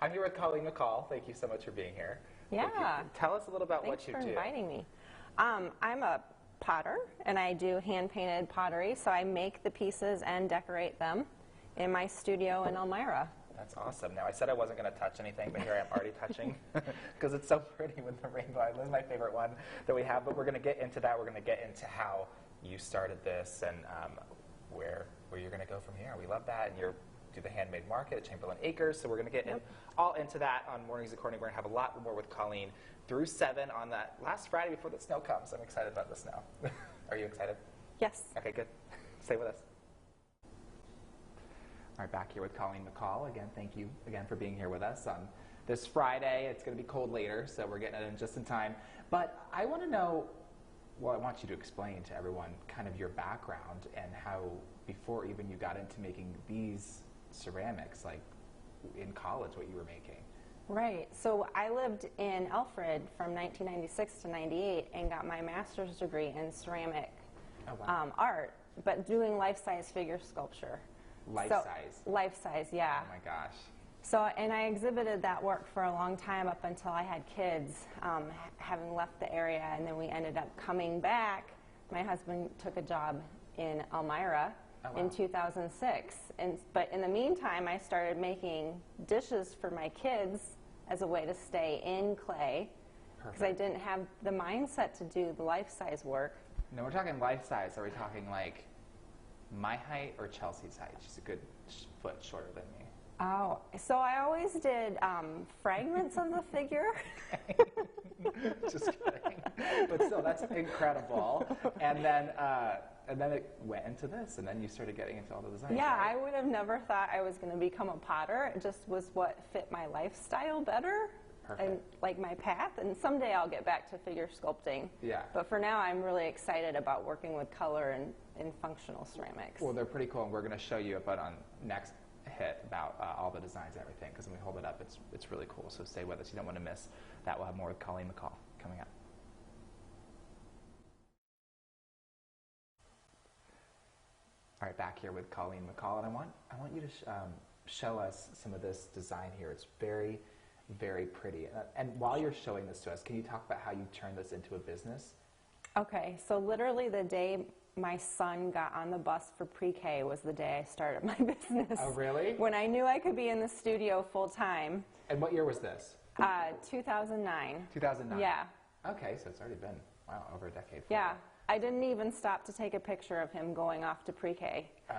I'm here with Colleen McCall. Thank you so much for being here. Yeah. Tell us a little about Thanks what you do. for inviting me. I'm a potter, and I do hand-painted pottery, so I make the pieces and decorate them in my studio in Elmira. That's awesome. Now, I said I wasn't going to touch anything, but here I am already touching because it's so pretty with the rainbow. This is my favorite one that we have, but we're going to get into that. We're going to get into how you started this and where you're going to go from here. We love that, and you're do the handmade market at Chamberlain Acres, so we're going to get all into that on Mornings According. We're going to have a lot more with Colleen through 7 on that last Friday before the snow comes. I'm excited about the snow. Are you excited? Yes. Okay, good. Stay with us. All right, back here with Colleen McCall. Again, thank you again for being here with us on this Friday. It's going to be cold later, so we're getting it in just in time. But I want to know, well, I want you to explain to everyone kind of your background and how, before even you got into making these ceramics, like in college, what you were making. Right. So I lived in Alfred from 1996 to 98 and got my master's degree in ceramic art, but doing life-size figure sculpture. Life-size? Life-size, yeah. Oh my gosh. So, and I exhibited that work for a long time up until I had kids, having left the area, and then we ended up coming back. My husband took a job in Elmira in 2006. But in the meantime, I started making dishes for my kids as a way to stay in clay, because I didn't have the mindset to do the life-size work. No, we're talking life-size. Are we talking like my height or Chelsea's height? She's a good foot shorter than me. Oh, so I always did fragments of the figure. Just kidding. But still, that's incredible. And then it went into this, and then you started getting into all the designs. Yeah, right? I would have never thought I was going to become a potter. It just was what fit my lifestyle better. Perfect. And like my path. And someday I'll get back to figure sculpting. Yeah. But for now, I'm really excited about working with color and in functional ceramics. Well, they're pretty cool, and we're going to show you about on next hit about all the designs and everything, because when we hold it up, it's really cool. So stay with us. You don't want to miss that. We'll have more with Colleen McCall coming up. All right, back here with Colleen McCall, and I want you to show us some of this design here. It's very, very pretty. And while you're showing this to us, can you talk about how you turned this into a business? Okay, so literally the day my son got on the bus for pre-K was the day I started my business. Oh, really? When I knew I could be in the studio full time. And what year was this? 2009. 2009? Yeah. Okay, so it's already been, wow, over a decade. Yeah. I didn't even stop to take a picture of him going off to pre-K. Oh.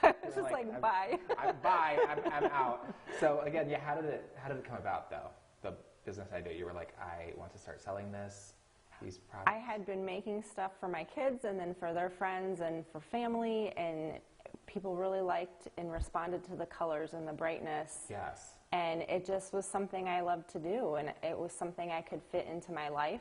I was just like, bye. Bye, I'm out. So again, yeah, how did it come about, though, the business idea? You were like, I want to start selling this, these products? I had been making stuff for my kids and then for their friends and for family, and people really liked and responded to the colors and the brightness. Yes. And it just was something I loved to do, and it was something I could fit into my life.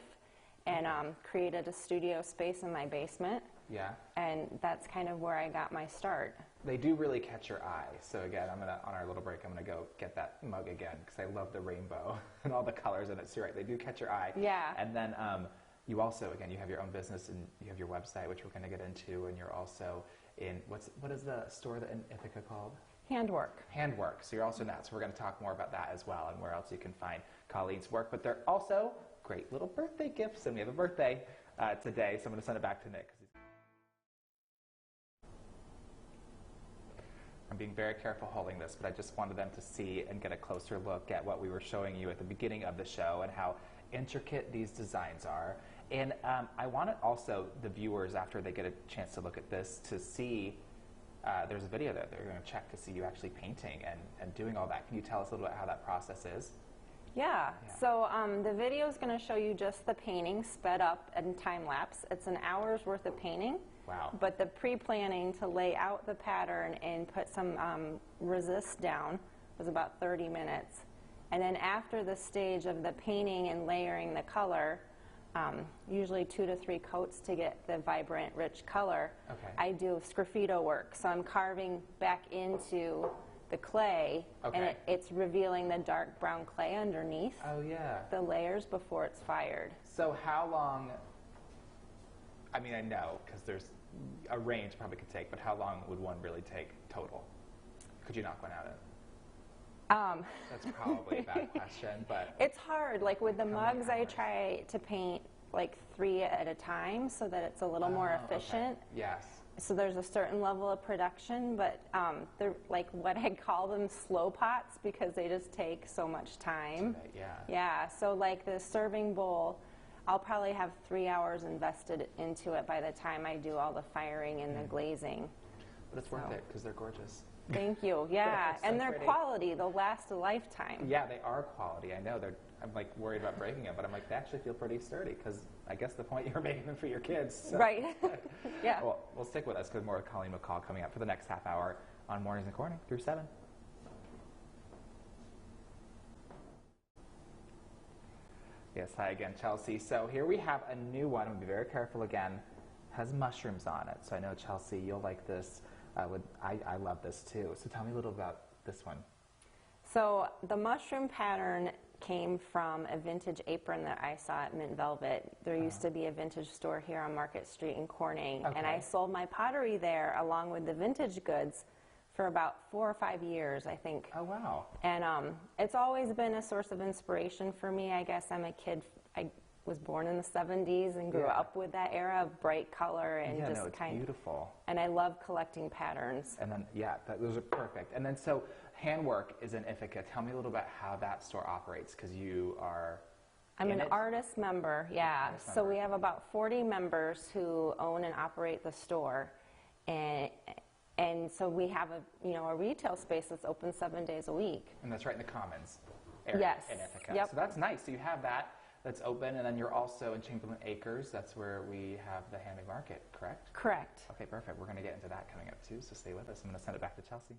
And created a studio space in my basement. Yeah. And that's kind of where I got my start. They do really catch your eye. So again, on our little break, I'm gonna go get that mug again, because I love the rainbow and all the colors in it. So you're right, they do catch your eye. Yeah. And then you also, again, you have your own business and you have your website, which we're gonna get into, and you're also in, what is the store in Ithaca called? Handwork. Handwork. So you're also in that. So we're gonna talk more about that as well, and where else you can find Colleen's work. But they're also great little birthday gifts, and we have a birthday today, so I'm going to send it back to Nick. I'm being very careful holding this, but I just wanted them to see and get a closer look at what we were showing you at the beginning of the show and how intricate these designs are. And I wanted also the viewers, after they get a chance to look at this, to see there's a video that they're going to check to see you actually painting and doing all that. Can you tell us a little bit how that process is? Yeah. So the video is going to show you just the painting sped up and time-lapse. It's an hour's worth of painting. Wow. But the pre-planning to lay out the pattern and put some resist down was about 30 minutes. And then after the stage of the painting and layering the color, usually 2 to 3 coats to get the vibrant, rich color, I do sgraffito work. So I'm carving back into the clay, and it's revealing the dark brown clay underneath the layers before it's fired. So how long, I mean, I know, because there's a range probably could take, but how long would one really take total? Could you knock one out That's probably a bad question, but It's hard. Like with the How many mugs, I hours? try to paint like 3 at a time so that it's a little more Oh, okay. efficient. Yes. So there's a certain level of production, but they're like what I call them slow pots because they just take so much time. Yeah. Yeah, so like the serving bowl, I'll probably have 3 hours invested into it by the time I do all the firing and the glazing. But it's worth So. it because they're gorgeous. Thank you. Yeah, so and they're pretty. quality. They'll last a lifetime. Yeah, they are quality. I know. I'm like worried about breaking them, but I'm like, they actually feel pretty sturdy because I guess the point you were making them for your kids. So. Right. Yeah. Well, we'll stick with us because more with Colleen McCall coming up for the next half hour on Mornings in Corning through 7. Yes, hi again, Chelsea. So here we have a new one. I'm going to be very careful again. Has mushrooms on it. So I know, Chelsea, you'll like this. I love this too. So tell me a little about this one. So the mushroom pattern came from a vintage apron that I saw at Mint Velvet. There used to be a vintage store here on Market Street in Corning, and I Okay. sold my pottery there along with the vintage goods for about 4 or 5 years, I think. Oh, wow. And it's always been a source of inspiration for me. I guess I'm a kid. I was born in the 70s and grew Yeah. up with that era of bright color and Yeah, just no, it's kind. beautiful. And I love collecting patterns. And then, yeah, those are perfect. And then, so handwork is in Ithaca. Tell me a little about how that store operates, because you are. I'm in an it? artist member, yeah. Artist So member. we have about 40 members who own and operate the store, and so we have a retail space that's open 7 days a week. And that's right in the Commons area Yes. in Ithaca. Yep. So that's nice. So you have that that's open, and then you're also in Chamberlain Acres. That's where we have the handmade market, correct? Correct. Okay, perfect. We're going to get into that coming up too, so stay with us. I'm going to send it back to Chelsea.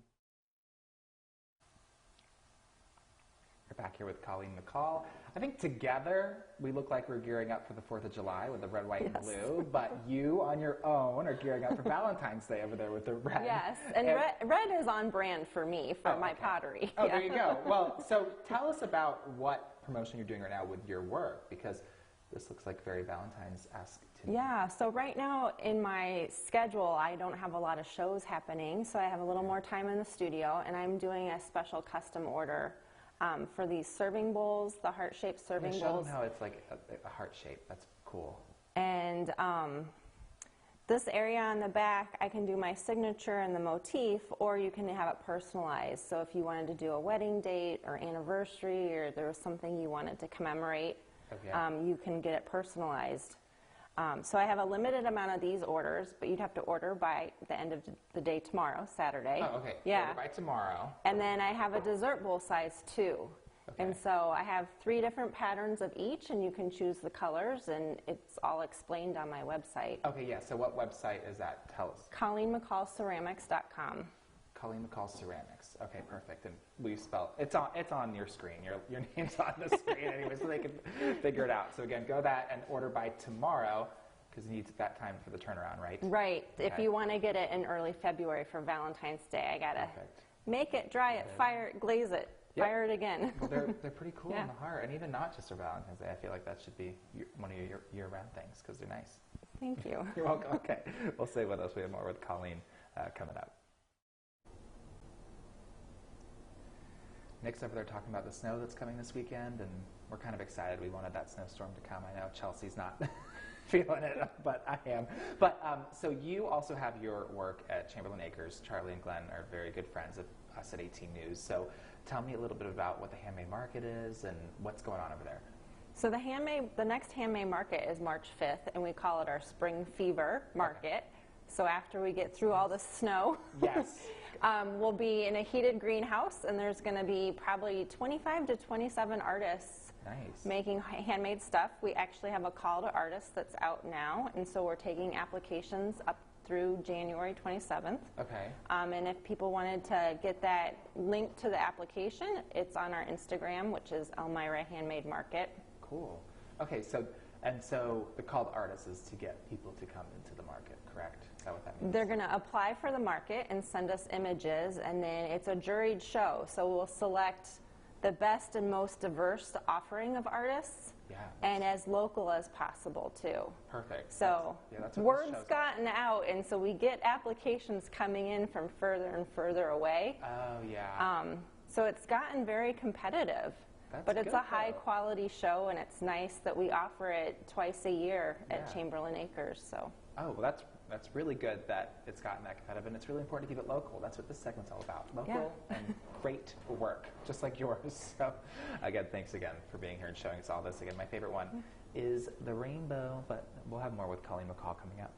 We're back here with Colleen McCall. I think together we look like we're gearing up for the 4th of July with the red, white, and Yes. blue, but you on your own are gearing up for Valentine's Day over there with the red. Yes, and red is on brand for me, for Oh, my okay. pottery. Oh, Yeah. there you go. Well, so tell us about what promotion you're doing right now with your work, because this looks like very Valentine's-esque to me. Yeah, so right now in my schedule, I don't have a lot of shows happening, so I have a little more time in the studio, and I'm doing a special custom order for these serving bowls, the heart-shaped serving Show bowls. them how it's like a heart shape. That's cool. And this area on the back, I can do my signature and the motif, or you can have it personalized. So if you wanted to do a wedding date or anniversary, or there was something you wanted to commemorate, Okay. you can get it personalized. So I have a limited amount of these orders, but you'd have to order by the end of the day tomorrow, Saturday. Oh, okay. Yeah. Order by tomorrow. And then I have a dessert bowl size too. Okay. And so I have 3 different patterns of each, and you can choose the colors, and it's all explained on my website. Okay, yeah. So what website is that? Tell us. ColleenMcCallCeramics.com. Colleen McCall Ceramics. Okay, perfect. And will you spell it's on your screen. Your name's on the screen anyway, so they can figure it out. So again, go that and order by tomorrow because you need that time for the turnaround, right? Right. If Okay. you want to get it in early February for Valentine's Day, I gotta Perfect. make it, dry it, fire it, glaze it, Yep. fire it again. Well, they're pretty cool Yeah. in the heart, and even not just for Valentine's Day. I feel like that should be one of your year-round things because they're nice. Thank you. You're welcome. Okay, we'll stay with us. We have more with Colleen coming up. Nick's over there talking about the snow that's coming this weekend, and we're kind of excited. We wanted that snowstorm to come. I know Chelsea's not feeling it, but I am. But so you also have your work at Chamberlain Acres. Charlie and Glenn are very good friends of us at 18 News. So tell me a little bit about what the handmade market is and what's going on over there. So the next handmade market is March 5th, and we call it our Spring Fever Market. So after we get through all the snow, Yes. we'll be in a heated greenhouse, and there's going to be probably 25 to 27 artists Nice. making handmade stuff. We actually have a call to artists that's out now, and so we're taking applications up through January 27th. Okay. And if people wanted to get that link to the application, it's on our Instagram, which is Elmira Handmade Market. Cool. Okay, so the call to artists is to get people to come into the market, correct? Is that what that means? They're going to apply for the market and send us images, and then it's a juried show. So we'll select the best and most diverse offering of artists, Yeah. and as local as possible too. Perfect. So that's what word's this show's gotten out, and so we get applications coming in from further and further away. Oh, yeah. So it's gotten very competitive. That's But it's good, a high though. quality show, and it's nice that we offer it twice a year Yeah. at Chamberlain Acres. So Oh, well, that's really good that it's gotten that competitive, and it's really important to keep it local. That's what this segment's all about. Local and great work, just like yours. So, again, thanks again for being here and showing us all this. Again, my favorite one is the rainbow, but we'll have more with Colleen McCall coming up.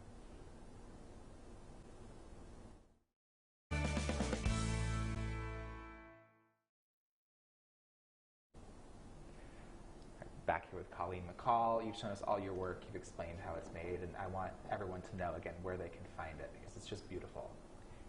Back here with Colleen McCall. You've shown us all your work. You've explained how it's made, and I want everyone to know, again, where they can find it, because it's just beautiful.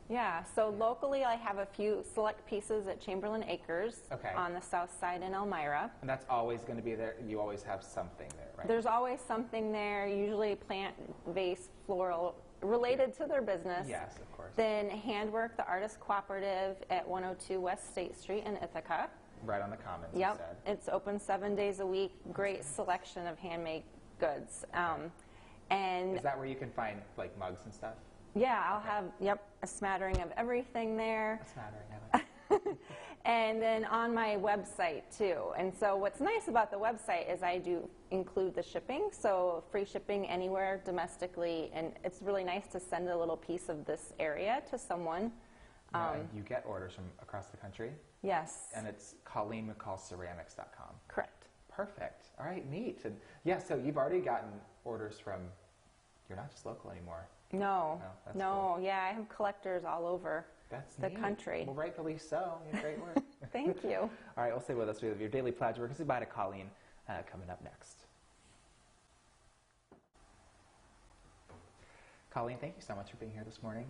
yeah, so locally I have a few select pieces at Chamberlain Acres Okay. on the south side in Elmira. And that's always going to be there. You always have something there, right? There's always something there, usually plant, vase, floral, related to their business. Yes, of course. Then Handwork, the Artist Cooperative at 102 West State Street in Ithaca. Right on the commons, you Yep, said. it's open 7 days a week. Great selection of handmade goods. And Is that where you can find, like, mugs and stuff? yeah, I'll have a smattering of everything there. A smattering of it. And then on my website too. And so what's nice about the website is I do include the shipping, so free shipping anywhere domestically, and it's really nice to send a little piece of this area to someone. And you get orders from across the country, Yes, and it's ColleenMcCallCeramics.com. correct. Perfect. All right, neat. And yeah, so you've already gotten orders from, you're not just local anymore. No, No, that's no, yeah, I have collectors all over That's the neat. country. Well, rightfully so. You have great work. Thank you. All right, we'll stay with us. We have your daily pledge. We're going to say bye to Colleen coming up next. Colleen, thank you so much for being here this morning.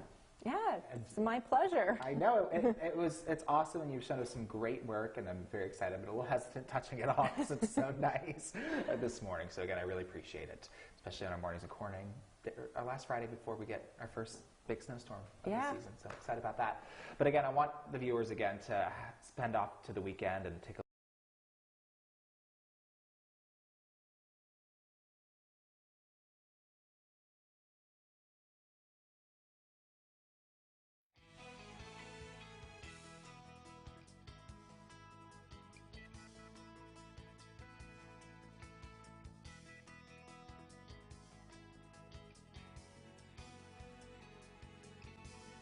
Yeah, it's my pleasure. I know it's awesome, and you've shown us some great work, and I'm very excited, but a little hesitant touching it all because it's so nice this morning. So again, I really appreciate it, especially on our mornings of Corning, our last Friday before we get our first big snowstorm of the season. So excited about that. But again, I want the viewers again to spend off to the weekend and take a